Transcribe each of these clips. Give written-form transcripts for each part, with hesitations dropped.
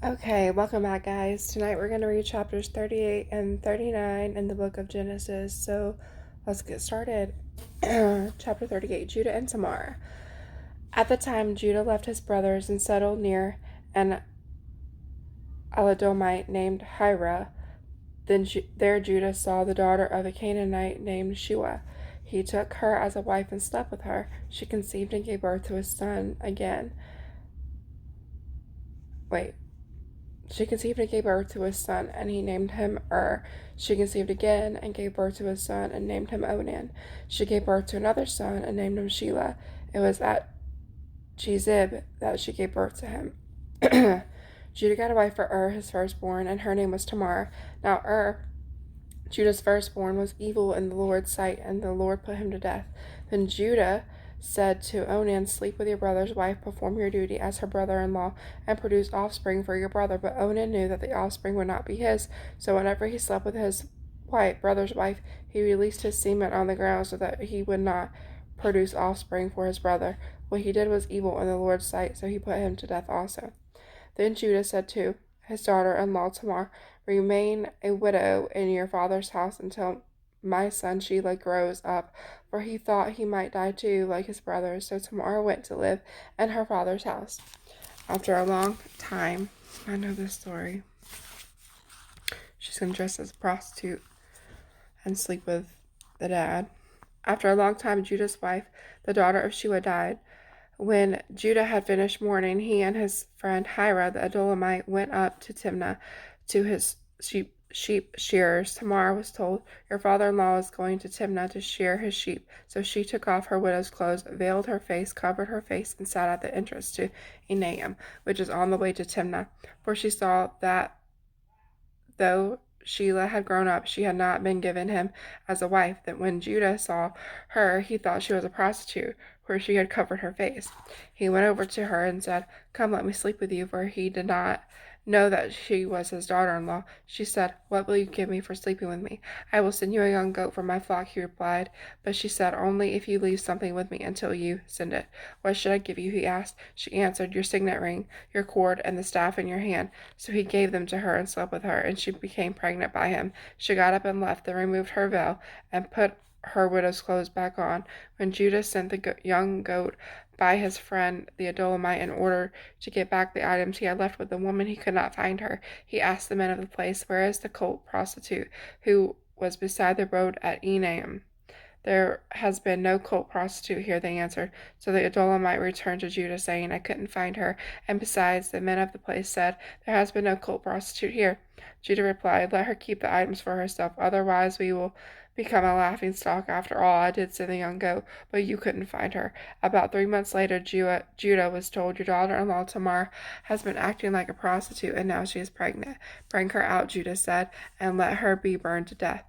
Okay, welcome back, guys. Tonight we're going to read chapters 38 and 39 in the book of Genesis. So let's get started. Chapter 38, Judah and Tamar. At the time, Judah left his brothers and settled near an Edomite named Hira. Then there Judah saw the daughter of a Canaanite named Shua. He took her as a wife and slept with her. She conceived and gave birth to a son again. She conceived and gave birth to a son, and he named him She conceived again and gave birth to a son, and named him Onan. She gave birth to another son, and named him Shelah. It was at Chezib that she gave birth to him. Judah got a wife for his firstborn, and her name was Tamar. Now Judah's firstborn, was evil in the Lord's sight, and the Lord put him to death. Then Judah said to Onan, sleep with your brother's wife, perform your duty as her brother-in-law, and produce offspring for your brother. But Onan knew that the offspring would not be his, so whenever he slept with his brother's wife, he released his semen on the ground so that he would not produce offspring for his brother. What he did was evil in the Lord's sight, so he put him to death also. Then Judah said to his daughter-in-law Tamar, remain a widow in your father's house until my son Shelah grows up, for he thought he might die too, like his brothers. So Tamar went to live in her father's house. After a long time, I know this story, she's going to dress as a prostitute and sleep with the dad. After a long time, Judah's wife, the daughter of Shua, died. When Judah had finished mourning, he and his friend Hira the Adullamite went up to Timnah to his sheep shearers. Tamar was told, your father-in-law is going to Timnah to shear his sheep. So she took off her widow's clothes, veiled her face, covered her face, and sat at the entrance to Enaim, which is on the way to Timnah. For she saw that though Shelah had grown up, she had not been given him as a wife. That when Judah saw her, he thought she was a prostitute, for she had covered her face. He went over to her and said, come, let me sleep with you, for he did not know that she was his daughter-in-law. She said, what will you give me for sleeping with me? I will send you a young goat from my flock, he replied. But she said, only if you leave something with me until you send it. What should I give you? He asked. She answered, your signet ring, your cord, and the staff in your hand. So he gave them to her and slept with her, and she became pregnant by him. She got up and left, then removed her veil and put her widow's clothes back on. When Judah sent the young goat by his friend the Adullamite in order to get back the items he had left with the woman, he could not find her. He asked the men of the place, where is the cult prostitute who was beside the road at Enaim? There has been no cult prostitute here, they answered. So the Adullamite returned to Judah, saying, I couldn't find her. And besides, the men of the place said, there has been no cult prostitute here. Judah replied, let her keep the items for herself, otherwise we will become a laughingstock. After all, I did send the young goat, but you couldn't find her. About 3 months later, Judah was told, your daughter-in-law Tamar has been acting like a prostitute, and now she is pregnant. Bring her out, Judah said, and let her be burned to death.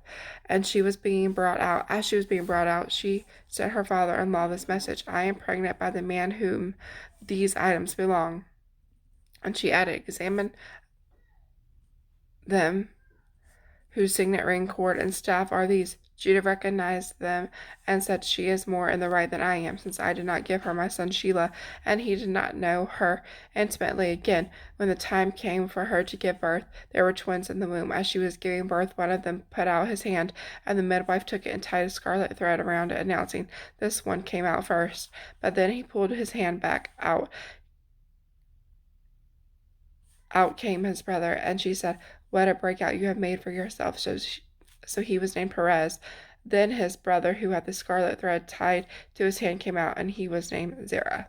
And she was being brought out. As she was being brought out, she sent her father-in-law this message, I am pregnant by the man whom these items belong. And she added, examine them, whose signet ring, cord, and staff are these. Judah recognized them and said, she is more in the right than I am, since I did not give her my son Shelah, and he did not know her intimately. Again, when the time came for her to give birth, there were twins in the womb. As she was giving birth, one of them put out his hand, and the midwife took it and tied a scarlet thread around it, announcing, this one came out first. But then he pulled his hand back out. Out came his brother, and she said, what a breakout you have made for yourself. So he was named Perez. Then his brother, who had the scarlet thread tied to his hand, came out, and he was named Zerah.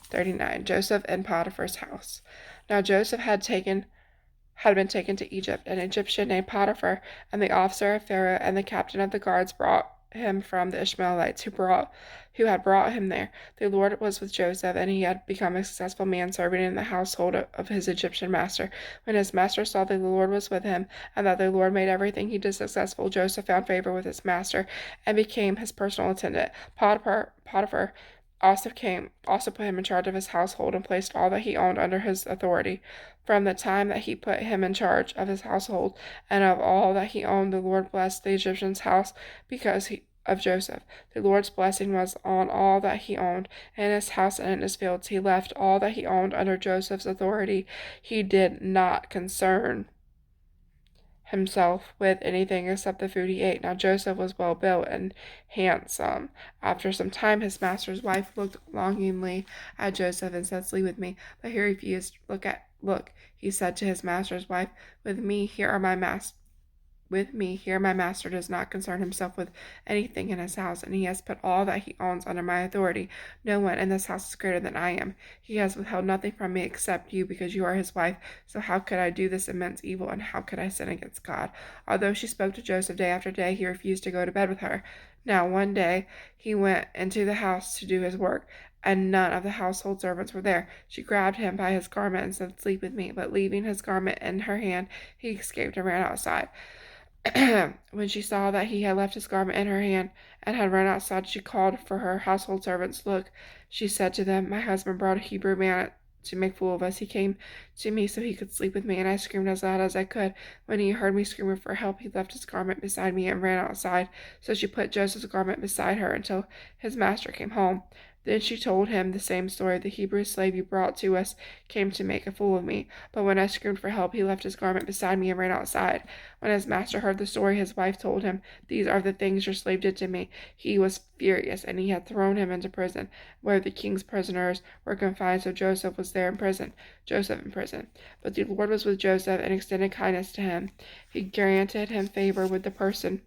39. Joseph in Potiphar's house. Now Joseph had been taken to Egypt. An Egyptian named Potiphar, and the officer of Pharaoh and the captain of the guards brought him from the Ishmaelites who had brought him there. The Lord was with Joseph, and he had become a successful man serving in the household of his Egyptian master. When his master saw that the Lord was with him, and that the Lord made everything he did successful, Joseph found favor with his master and became his personal attendant. Potiphar also put him in charge of his household and placed all that he owned under his authority. From the time that he put him in charge of his household and of all that he owned, the Lord blessed the Egyptian's house of Joseph. The Lord's blessing was on all that he owned, in his house and in his fields. He left all that he owned under Joseph's authority. He did not concern himself with anything except the food he ate. Now Joseph was well built and handsome. After some time, his master's wife looked longingly at Joseph and said, "Sleep with me." But he refused. Look, he said to his master's wife, With me here my master does not concern himself with anything in his house, and he has put all that he owns under my authority. No one in this house is greater than I am. He has withheld nothing from me except you, because you are his wife. So how could I do this immense evil, and how could I sin against God? Although she spoke to Joseph day after day, he refused to go to bed with her. Now one day he went into the house to do his work, and none of the household servants were there. She grabbed him by his garment and said, "Sleep with me." But leaving his garment in her hand, he escaped and ran outside. When she saw that he had left his garment in her hand and had run outside, she called for her household servants. "Look," she said to them, "my husband brought a Hebrew man to make a fool of us. He came to me so he could sleep with me, and I screamed as loud as I could. When he heard me screaming for help, he left his garment beside me and ran outside. So she put Joseph's garment beside her until his master came home. Then she told him the same story. The Hebrew slave you brought to us came to make a fool of me. But when I screamed for help, he left his garment beside me and ran outside." When his master heard the story, his wife told him, "These are the things your slave did to me." He was furious, and he had thrown him into prison, where the king's prisoners were confined. So Joseph in prison. But the Lord was with Joseph and extended kindness to him. He granted him favor with the prison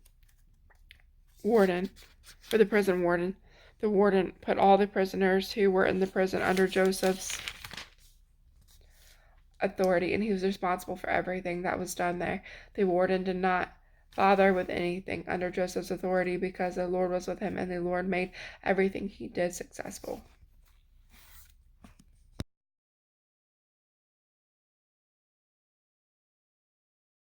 warden. The warden put all the prisoners who were in the prison under Joseph's authority, and he was responsible for everything that was done there. The warden did not bother with anything under Joseph's authority because the Lord was with him, and the Lord made everything he did successful.